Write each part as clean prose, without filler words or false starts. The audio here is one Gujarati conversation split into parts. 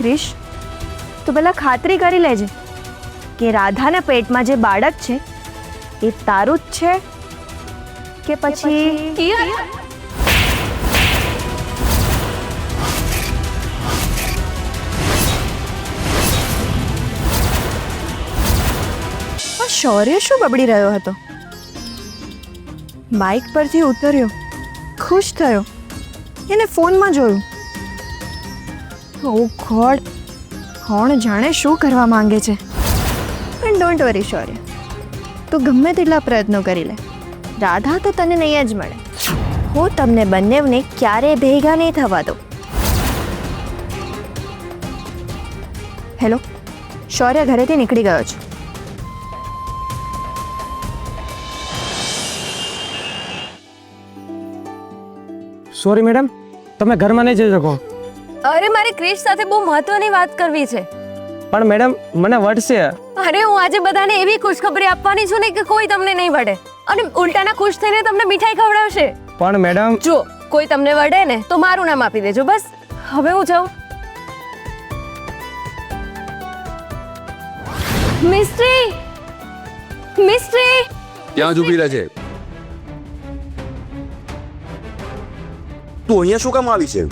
ક્રિશ, તું પહેલા ખાતરી કરી લેજે કે રાધાના પેટમાં જે બાળક છે એ તારું જ છે કે પછી શૌર્ય શું બબડી રહ્યો હતો? બાઇક પરથી ઉતર્યો, ખુશ થયો, એને ફોનમાં જોયું. ઓ ગોડ, કોણ જાણે શું કરવા માંગે છે. પણ ડોન્ટ વરી શૌર્ય, તું ગમે તેટલા પ્રયત્નો કરી લે, રાધા તો તને નહીં જ મળે. હું તમને બંનેને ક્યારેય ભેગા નહીં થવા દઉં. હેલો, શૌર્ય ઘરેથી નીકળી ગયો છે. સોરી મેડમ, તમે ઘરમાં નહીં જઈ શકો. અરે મારે ક્રિશ સાથે બહુ મહત્વની વાત કરવી છે. પણ મેડમ મને વટશે. અરે હું આજે બધાને એવી ખુશખબરી આપવાની છું ને કે કોઈ તમને નહીં વડે અને ઉલટાના ખુશ થઈને તમને મીઠાઈ ખવડાવશે. પણ મેડમ જો કોઈ તમને વડે ને તો મારું નામ આપી દેજો બસ. હવે હું જાઉં. મિસ્ટ્રી, મિસ્ટ્રી, ત્યાં જ ઊભી રહે છે. તું અહીંયા શું કામ આવી છે?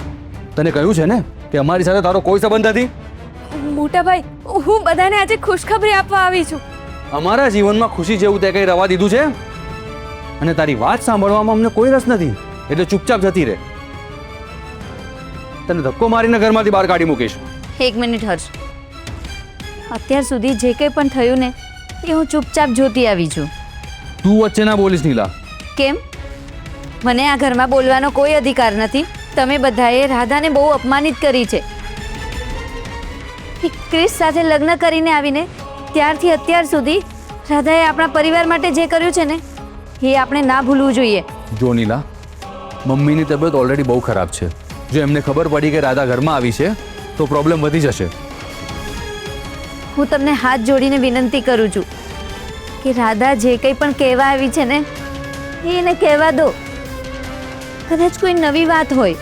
તને કહ્યું છે ને કે અમારી સાથે તારો કોઈ સંબંધ નથી. મોટા ભાઈ, હું બધાને આજે ખુશખબરી આપવા આવી છું. અમારા જીવનમાં ખુશી જેવું તે કઈ રવા દીધું છે અને તારી વાત સાંભળવામાં અમને કોઈ રસ નથી, એટલે ચૂપચાપ જતી રહે. તને ધક્કો મારીને ઘરમાંથી બહાર કાઢી મૂકીશ. એક મિનિટ હર્ષ, અત્યાર સુધી જે કંઈ પણ થયું ને એ હું ચૂપચાપ જોતી આવી છું. તું વચ્ચે ના બોલીશ નીલા. કેમ? મને આ ઘરમાં બોલવાનો કોઈ અધિકાર નથી. તમે બધાએ રાધાને બહુ અપમાનિત કરી છે. ક્રિશ સાથે લગ્ન કરીને આવીને ત્યારથી અત્યાર સુધી રાધાએ આપણા પરિવાર માટે જે કર્યું છે ને એ આપણે ના ભૂલવું જોઈએ. જો નીલા, મમ્મીની તબિયત ઓલરેડી બહુ ખરાબ છે. જો એમને ખબર પડી કે રાધા ઘરમાં આવી છે તો પ્રોબ્લેમ વધી જશે. હું તમને હાથ જોડીને વિનંતી કરું છું કે રાધા જે કંઈ પણ કહેવા આવી છે ને એને કહેવા દો. કદાચ કોઈ નવી વાત હોય.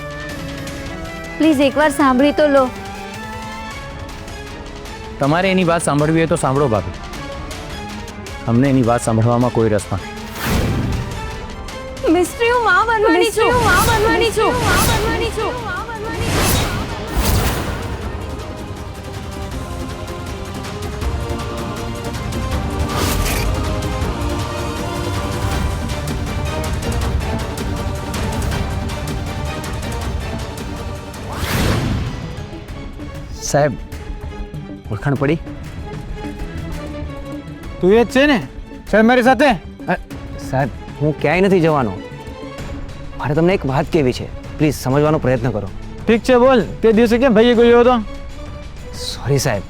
પ્લીઝ એકવાર સાંભળી તો લો. તમારે એની વાત સાંભળવી હોય તો સાંભળો ભાભી. અમને એની વાત સાંભળવામાં કોઈ રસ નથી. મિસ્ટ્રી, હું માં બનવાની છું. માં બનવાની છું. માં બનવાની છું. સાહેબ, ઓળખાણ પડી? તું એ જ છે ને સાહેબ મારી સાથે? સાહેબ, હું ક્યાંય નથી જવાનો. મારે તમને એક વાત કહેવી છે, પ્લીઝ સમજવાનો પ્રયત્ન કરો. ઠીક છે બોલ. તે દિવસે કેમ ભાગી ગયો હતો? સોરી સાહેબ,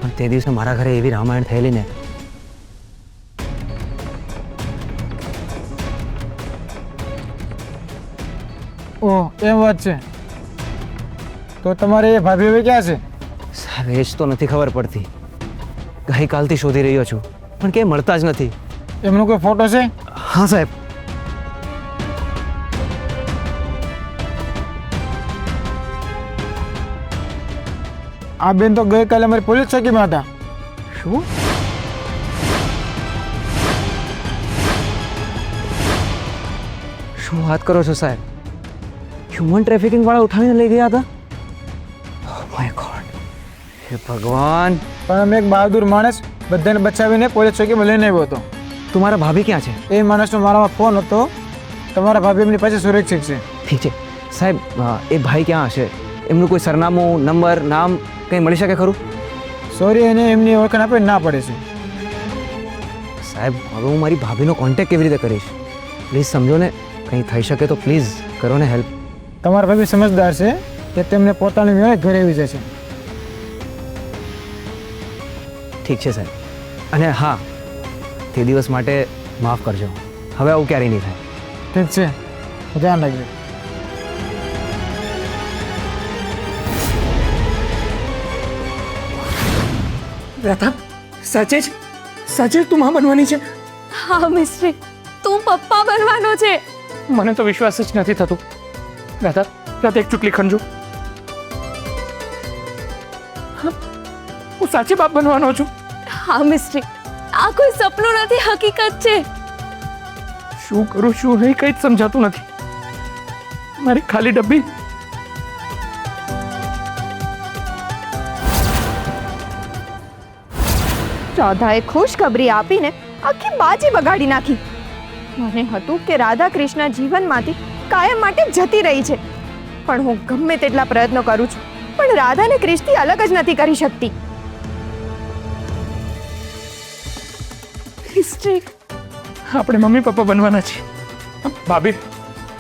પણ તે દિવસે મારા ઘરે એવી રામાયણ થયેલી ને. ઓહ, એમ વાત છે. તો તમારે એ ભાભી હવે ક્યાં છે? સાહેબ, એ જ તો નથી ખબર પડતી. ગઈકાલથી શોધી રહ્યો છું પણ કે મળતા જ નથી. એમનો કોઈ ફોટો છે? હા સાહેબ. આ બેન તો ગઈકાલે અમારી પોલીસ ચોકીમાં હતા. શું? શું વાત કરો છો સાહેબ? હ્યુમન ટ્રાફિકિંગ વાળા ઉઠાવીને લઈ ગયા હતા? Oh my God. હે ભગવાન. પણ અમે એક બહાદુર માણસ બધાને બચાવીને પોલીસ ચોકીમાં લઈને આવ્યો હતો. તમારા ભાભી ક્યાં છે? એ માણસનો મારામાં ફોન હતો. તમારા ભાભી એમની પાસે સુરક્ષિત છે. ઠીક છે સાહેબ, એ ભાઈ ક્યાં હશે? એમનું કોઈ સરનામું, નંબર, નામ કંઈ મળી શકે ખરું? સોરી, એને એમની ઓળખાણ આપે ના પડે છે. સાહેબ, હવે હું મારી ભાભીનો કોન્ટેક્ટ કેવી રીતે કરીશ? પ્લીઝ સમજો ને. કંઈ થઈ શકે તો પ્લીઝ કરો ને હેલ્પ. તમારા ભાભી સમજદાર છે કે તેમને પોતાની મેળે ઘરે આવી જશે. ઠીક છે સાહેબ. અને હા, તે દિવસ માટે માફ કરજો. હવે આવું ક્યારેય નહીં થાય. ઠીક છે, ધ્યાન રાખજો. રાધા, સાચે જ તું માં બનવાની છે? હા મિસ્ટ્રી, તું પપ્પા બનવાનો છે. મને તો વિશ્વાસ જ નથી થતું. રાધા, એક ચૂટલી ખંજુ. હું સાચે બાપ બનવાનો છું. હા મિસ્ટ્રી, આ કોઈ સપનું નથી, હકીકત છે. શું કરું શું નહીં કંઈ જ સમજાતું નથી. મારી ખાલી ડબ્બી. રાધાએ ખુશખબરી આપીને આખી બાજી બગાડી નાખી. મને હતું કે રાધા કૃષ્ણ જીવનમાંથી કાયમ માટે જતી રહી છે, પણ હું ગમે તેટલા પ્રયત્નો કરું છું પણ રાધાને ક્રિશથી અલગ જ નથી કરી શકતી. મિસ્ટ્રી, આપણે મમ્મી પપ્પા બનવાના છીએ. ભાભી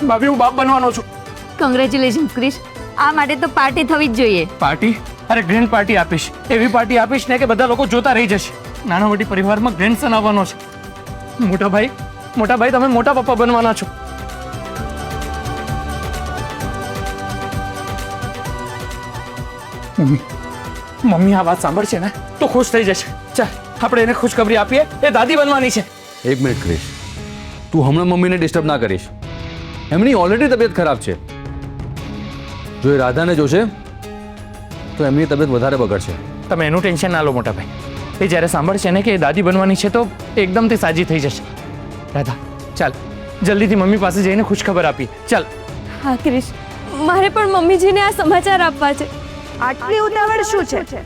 ભાભી હું બાપ બનવાનો છું. કોંગ્રેચ્યુલેશન ક્રિશ, આ માટે તો પાર્ટી થવી જ જોઈએ. પાર્ટી? અરે ગ્રેન્ડ પાર્ટી આપીશ. એવી પાર્ટી આપીશ ને કે બધા લોકો જોતા રહી જશે. નાના મોટી પરિવારમાં ગ્રેન્ડ સન આવવાનો છે. મોટા ભાઈ તમે મોટા પપ્પા બનવાના છો. મમ્મી આ વાત સાંભળશે ને તો ખુશ થઈ જશે. ચાલ આપણે એને ખુશખબરી આપીએ. એ દાદી બનવાની છે. એક મિનિટ ક્રિશ, તું હમણાં મમ્મીને ડિસ્ટર્બ ના કરીશ. એમની ઓલરેડી તબિયત ખરાબ છે. જો એ રાધાને જોશે તો એમની તબિયત વધારે બગડશે. તમે એનું ટેન્શન ના લો મોટા ભાઈ. એ જ્યારે સાંભળશે ને કે એ દાદી બનવાની છે તો એકદમથી સાજી થઈ જશે. રાધા ચાલ જલ્દીથી મમ્મી પાસે જઈને ખુશખબર આપી. ચાલ. હા ક્રિશ, મારે પણ મમ્મીજીને આ સમાચાર આપવા છે. આટલી ઉતાવળ શું છે?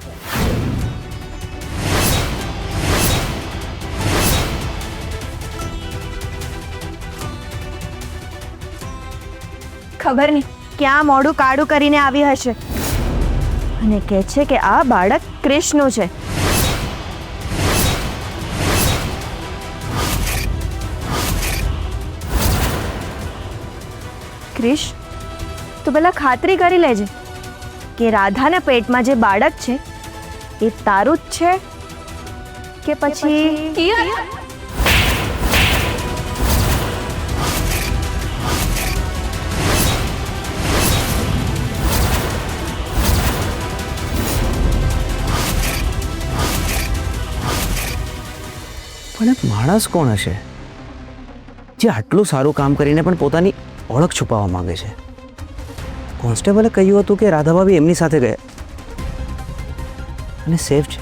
ખબર નહીં ક્યાં મોઢું કાળું કરીને આવી હશે અને કહે છે કે આ બાળક ક્રિશનું છે. ક્રિશ, તું પેલા ખાતરી કરી લેજે કે રાધાના પેટમાં જે બાળક છે એ તારું જ છે કે પછી કિયારા, પણ એક માણસ કોણ હશે જે આટલું સારું કામ કરીને પણ પોતાની ઓળખ છુપાવવા માંગે છે? કોન્સ્ટેબલે કહ્યું હતું કે રાધા ભાભી એમની સાથે ગયા અને સેફ છે,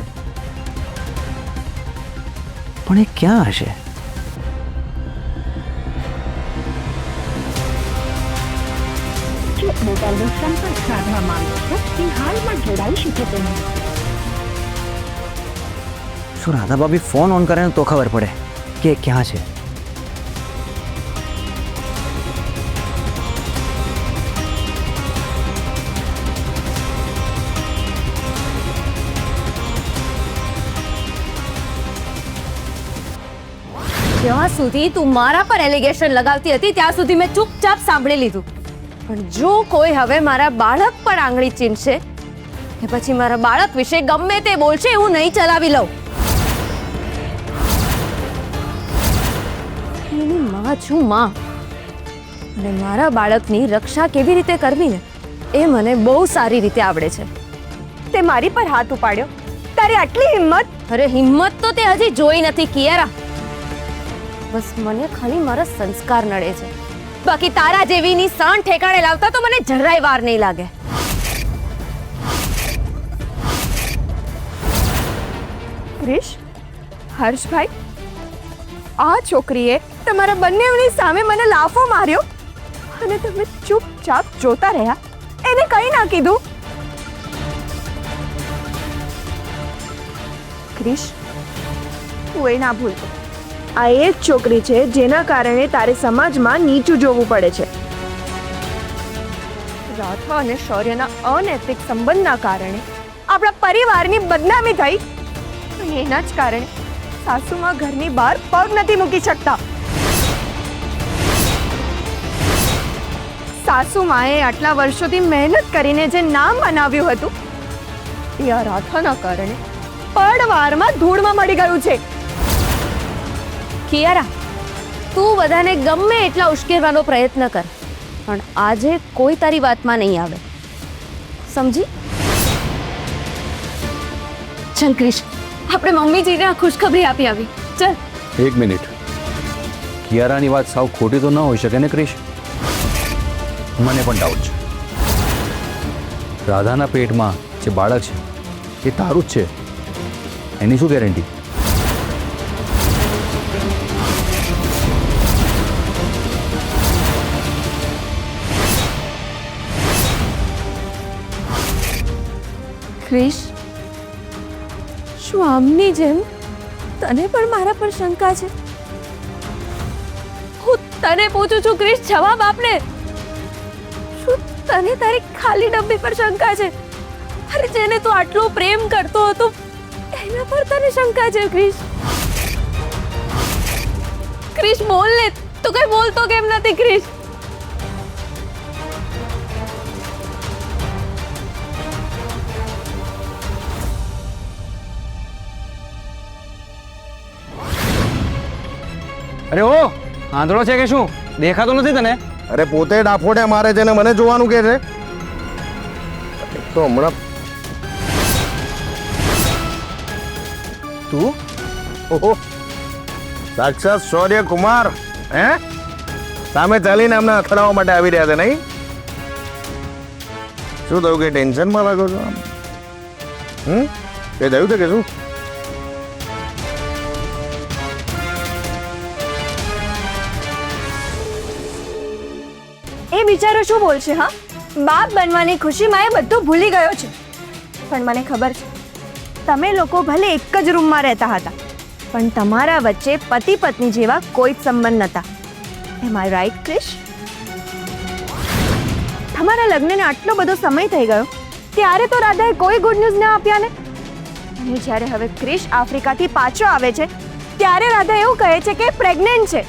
પણ એ ક્યાં હશે? શું રાધા ભાભી ફોન ઓન કરે ને તો ખબર પડે કે એ ક્યાં છે? જ્યાં સુધી તું મારા પર એલિગેશન લગાવતી હતી ત્યાં સુધી મેં ચૂપચાપ સાંભળી લીધું, પણ જો કોઈ હવે મારા બાળક પર આંગળી ચીંધશે કે પછી મારા બાળક વિશે ગમે તે બોલશે હું નહીં ચલાવી લઉં. એની માં છું માં, અને મારા બાળકની રક્ષા કેવી રીતે કરવી ને એ મને બહુ સારી રીતે આવડે છે. તે મારી પર હાથ ઉપાડ્યો, તારી આટલી હિંમત? અરે હિંમત તો તે હજી જોઈ નથી કિયારા. બસ મને ખાલી મારા સંસ્કાર નડે છે, બાકી તારા જેવીની સાણ ઠેકાણે લાવતા તો મને જરાય વાર નહીં લાગે. ક્રિશ, હર્ષભાઈ, આ છોકરીએ તમારા બંનેની સામે મને લાફો માર્યો અને તમે ચૂપચાપ જોતા રહ્યા. એને કંઈ ના કીધું. ક્રિશ, તું એ ના ભૂલતો, આ એ જ છોકરી છે જેના કારણે તારે સમાજમાં નીચું જોવું પડે છે. રાધા અને શૌર્યના અનૈતિક સંબંધના કારણે આપણા પરિવારની બદનામી થઈ અને એના જ કારણે સાસુમાં ઘરની બહાર પગ નથી મૂકી શકતા. સાસુમાએ આટલા વર્ષોથી મહેનત કરીને જે નામ બનાવ્યું હતું એ આ રાધાના કારણે પડવારમાં ધૂળમાં મળી ગયું છે. કિયારા, તું બધાને ગમે એટલા ઉશ્કેરવાનો પ્રયત્ન કર, પણ આજે કોઈ તારી વાતમાં નહીં આવે, સમજી? ચલ ક્રિશ, આપણે મમ્મીજીને આ ખુશખબરી આપી આવી. ચલ. એક મિનિટ, કિયારાની વાત સાવ ખોટી તો ન હોઈ શકે ને ક્રિશ? મને પણ ડાઉટ છે. રાધાના પેટમાં જે બાળક છે એ તારું જ છે, એની શું ગેરંટી? ક્રિશ, શું આમની જેમ તને પણ મારા પર શંકા છે? હું તને પૂછું છું ક્રિશ, જવાબ આપને. શું તને તારી ખાલી ડબ્બી પર શંકા છે? અરે જેને તું આટલો પ્રેમ કરતો હતો એના પર તને શંકા છે ક્રિશ? ક્રિશ બોલ ને, તું કઈ બોલતો કેમ નથી ક્રિશ? અરે ઓ આંધળો છે કે શું? દેખાતું નથી તને? અરે પોતે ડાફોડે મારે છે ને મને જોવાનું કે છે. એક તો હમણાં તું ઓહો સાક્ષાત સૂર્યકુમાર હે સામે ચાલીને અમને અથડાવવા માટે આવી રહ્યા છે નહીં? શું થયું, કે ટેન્શનમાં લાગો છો? કે થયું છે કે શું? એ બિચારો શું બોલશે? હા, બાપ બનવાની ખુશીમાં એ બધું ભૂલી ગયો છે. પણ મને ખબર છે, તમે લોકો ભલે એક જ રૂમમાં રહેતા હતા, પણ તમારા વચ્ચે પતિ પત્ની જેવા કોઈ જ સંબંધ નહોતા. એમ આઈ રાઈટ ક્રિશ? તમારા લગ્નને આટલો બધો સમય થઈ ગયો, ત્યારે તો રાધાએ કોઈ ગુડ ન્યૂઝ ના આપ્યા ને. અને જ્યારે હવે ક્રિશ આફ્રિકાથી પાછો આવે છે, ત્યારે રાધા એવું કહે છે કે પ્રેગ્નન્ટ છે.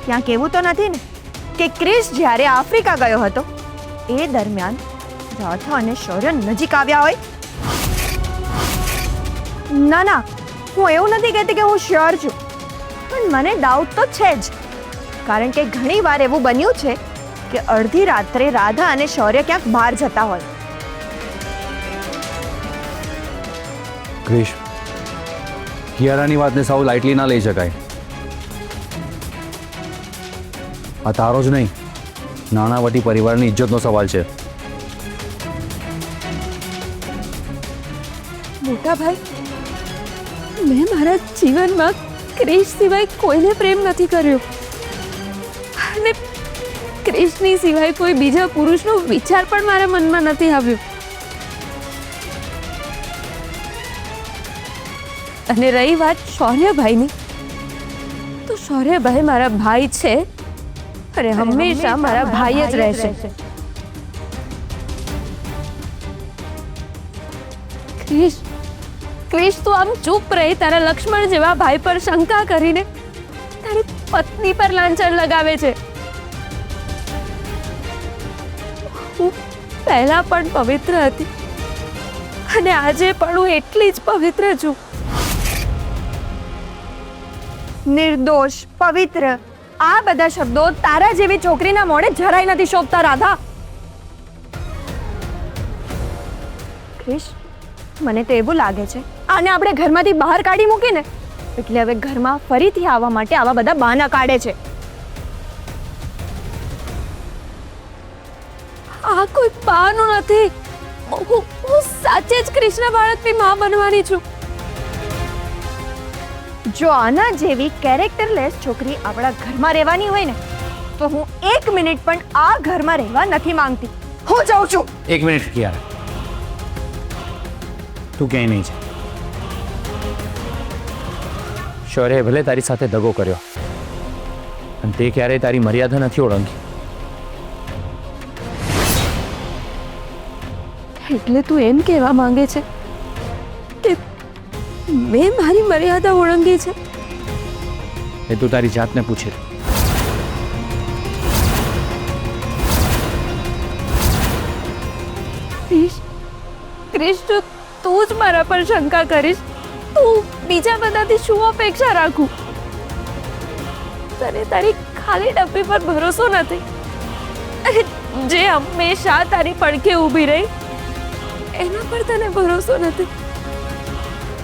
ત્યાં કેવું તો નથી ને કે ક્રિશ જ્યારે આફ્રિકા ગયો હતો એ દરમિયાન રાધા અને શૌર્ય નજીક આવ્યા હોય? ના ના, હું એવું નથી કહેતી કે હું શ્યોર છું, પણ મને ડાઉટ તો છે જ. કારણ કે ઘણી વાર એવું બન્યું છે કે અડધી રાત્રે રાધા અને શૌર્ય ક્યાંક બહાર જતા હોય. ક્રિશ, કિયારાની વાતને સાવ લાઇટલી ના લઈ શકાય. આ તારો જ નહીં, નાણાવટી પરિવારની ઇજ્જતનો સવાલ છે. મોટા ભાઈ, મેં મારા જીવનમાં ક્રિશ સિવાય કોઈને પ્રેમ નથી કર્યો, અને ક્રિશની સિવાય કોઈ બીજા પુરુષનો વિચાર પણ મારા મનમાં નથી આવ્યો. અને રહી વાત શૌર્યભાઈની, તો શૌર્યભાઈ મારા ભાઈ છે અને હંમેશા મારા ભાઈ જ રહેશે. ક્રિશ, ક્રિશ, તું આમ ચૂપ રહી તારા લક્ષ્મણ જેવા ભાઈ પર શંકા કરીને તારી પત્ની પર લાંછન લગાવે છે. હું પહેલા પણ પવિત્ર હતી અને આજે પણ હું એટલી જ પવિત્ર છું. નિર્દોષ, પવિત્ર, આ બધા શબ્દો તારા જેવી છોકરીના મોઢે જરાય નથી શોભતા રાધા. ક્રિશ, મને તો એવું લાગે છે આને આપણે ઘરમાંથી બહાર કાઢી મૂકીને એટલે હવે ઘરમાં ફરીથી આવવા માટે આવા બધા બહાના કાઢે છે. આ કોઈ બહાનું નથી. હું સાચે જ કૃષ્ણ બાળકની માં બનવાની છું. જો આના જેવી કેરેક્ટરલેસ છોકરી આપણા ઘરમાં રહેવાની હોય ને તો હું 1 મિનિટ પણ આ ઘરમાં રહેવા નથી માંગતી. હું જાઉં છું. એક મિનિટ કિયારા, તું ક્યાંય નહીં છે. શૌર્યએ ભલે તારી સાથે દગો કર્યો, અને તે ક્યારેય તારી મર્યાદા નથી ઓળંગી. એટલે તું એમ કહેવા માંગે છે કે મેં મારી મર્યાદા ઓળંગી છે? એ તું તારી જાતને પૂછે. ક્રિશ, જો તું જ મારા પર શંકા કરીશ, તું બીજા બધાથી શું અપેક્ષા રાખું? તને તારી ખાલી ડબ્બી પર ભરોસો નથી, જે હંમેશા તારી પડખે ઊભી રહી એના પર તને ભરોસો નથી.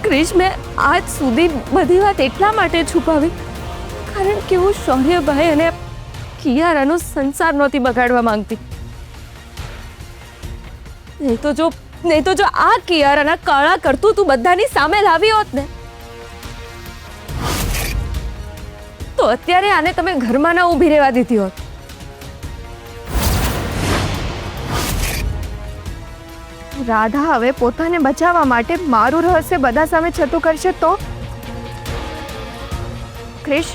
ક્રિશ, મેં આજ સુધી બધી વાત એટલા માટે છુપાવી કારણ કે હું શૌર્યભાઈ અને કિયારાનો સંસાર નહોતી બગાડવા માંગતી. નહીં તો જો આ કિયાર અને કાળા કરતું તું બધાની સામે લાવી હોત ને, તો અત્યારે આને તમે ઘરમાં ના ઊભી રહેવા દીધી હોત. રાધા હવે પોતાને બચાવવા માટે મારું રહસ્ય બધા સામે છતું કરશે તો? ક્રિશ,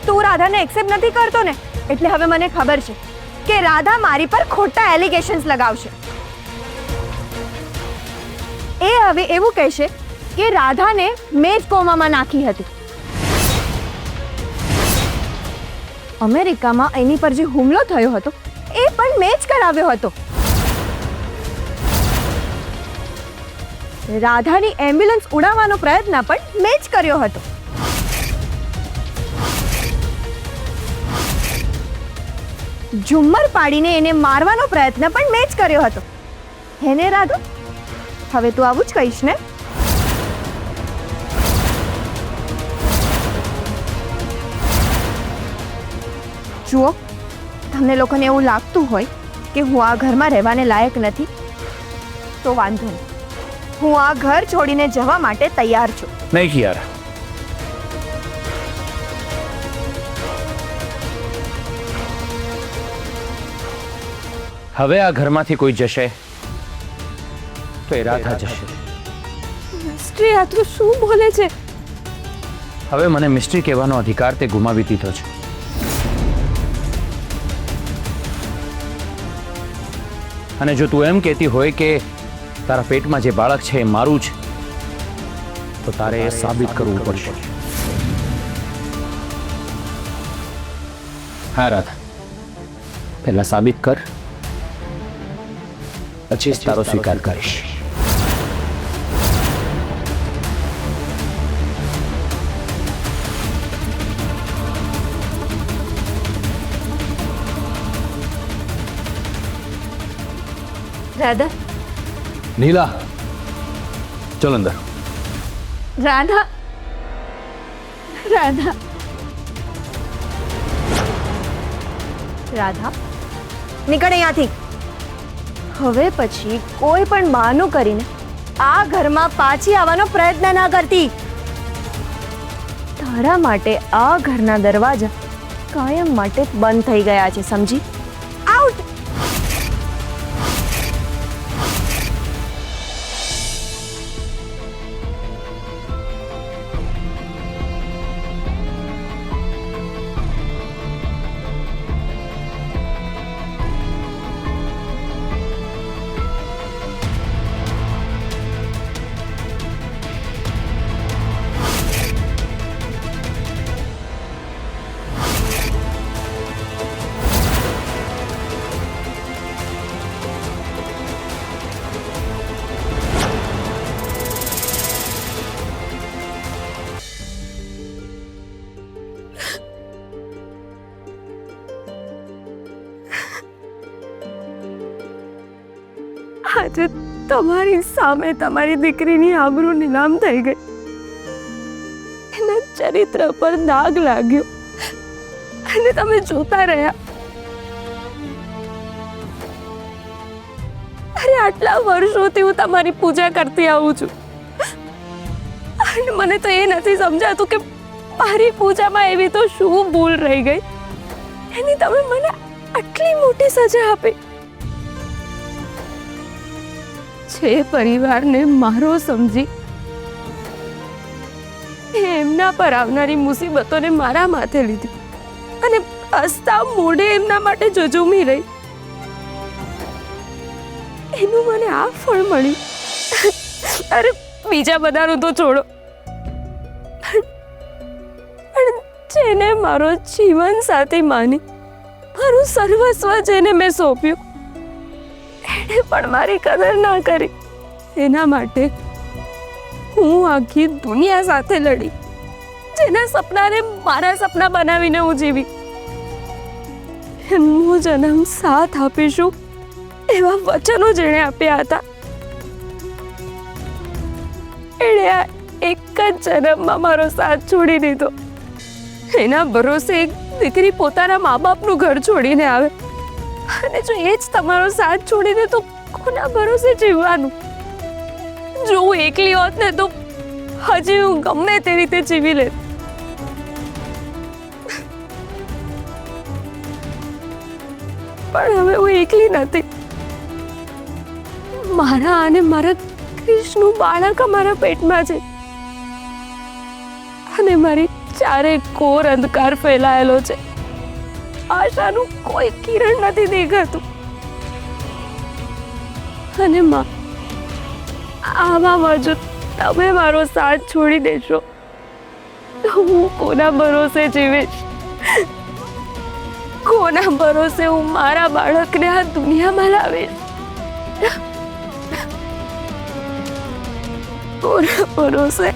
તું રાધાને એક્સેપ્ટ નથી કરતો ને, એટલે હવે મને ખબર છે કે રાધા મારી પર ખોટા એલિગેશન્સ લગાવશે. એ હવે એવું કહેશે કે રાધાને મેં જ કોમામાં નાખી હતી. અમેરિકામાં એની પર જે હુમલો થયો હતો એ પણ મેં જ કરાવ્યો હતો. રાધાની એમ્બ્યુલન્સ ઉડાવવાનો પ્રયત્ન પણ મેં જ કર્યો હતો. ઝુમ્મર પાડીને એને મારવાનો પ્રયત્ન પણ મેં જ કર્યો હતો. હેને રાધુ, હવે તું આવું જ કહીશ ને? જુઓ, તમને લોકોને એવું લાગતું હોય કે હું આ ઘરમાં રહેવાને લાયક નથી, તો વાંધો નહીં, હું આ ઘર છોડીને જવા માટે તૈયાર છું. નહીં કિયાર, હવે આ ઘરમાંથી કોઈ જશે તો એ રાધા જશે. મિસ્ટ્રી, આ તું શું બોલે છે? હવે મને મિસ્ટ્રી કહેવાનો અધિકાર તે ગુમાવી દીધો છે. અને જો તું એમ કહેતી હોય કે તારા પેટમાં જે બાળક છે એ મારું છે, તો તારે એ સાબિત કરવું પડશે. હા રાધા, પહેલા સાબિત કર, પછી જ તારો સ્વીકાર કરીશ. રાધા, નીલા, ચલ અંદર. રાધા, રાધા, રાધા, નીકળ અહીંયાથી. હવે પછી કોઈ પણ બહાનું કરીને આ ઘરમાં પાછી આવવાનો પ્રયત્ન ના કરતી. તારા માટે આ ઘરના દરવાજા કાયમ માટે બંધ થઈ ગયા છે, સમજી? આઉટ! આજે તમારી સામે તમારી દીકરીની આબરૂ નીલામ થઈ ગઈ, એના ચરિત્ર પર દાગ લાગ્યો અને તમે જોતા રહ્યા. અરે આટલા વર્ષોથી હું તમારી પૂજા કરતી આવું છું અને મને તો એ નથી સમજાતું કે મારી પૂજામાં એવી તો શું ભૂલ રહી ગઈ એની તમે મને આટલી મોટી સજા આપી. જે પરિવારને મારો સમજી એમના પર આવનારી મુસીબતોને મારા માથે લીધી અને હસતા મોઢે એમના માટે જજુમી રહી, એનું મને આ ફળ મળ્યું. અરે બીજા બધાનું તો છોડો, પણ જેને મારો જીવન સાથી માની મારું સર્વસ્વ જેને મેં સોંપ્યું એને પણ મારી કદર ના કરી. એના માટે હું આખી દુનિયા સાથે લડી, જેના સપનાને મારા સપના બનાવીને હું જીવી. એમનો જન્મ સાથ આપીશું એવા વચનો જેણે આપ્યા હતા, એણે આ એક જ જન્મમાં મારો સાથ છોડી દીધો. એના ભરોસે એક દીકરી પોતાના મા બાપનું ઘર છોડીને આવે અને જો એ જ તમારો સાથ છોડી દે તો કોના ભરોસે જીવવાનું? જો હું એકલી હોત ને તો હજી હું ગમે તે રીતે જીવી લેત. પણ હવે હું એકલી નથી. મારા અને મારા ક્રિશનું બાળક અમારા પેટમાં છે અને મારી ચારે કોર અંધકાર ફેલાયેલો છે. આશાનું કોઈ કિરણ નથી દેખાતું. અને માં, આવામાં જો તમે મારો સાથ છોડી દેશો તો હું કોના ભરોસે જીવીશ? કોના ભરોસે હું મારા બાળકને આ દુનિયામાં લાવીશ? કોના ભરોસે?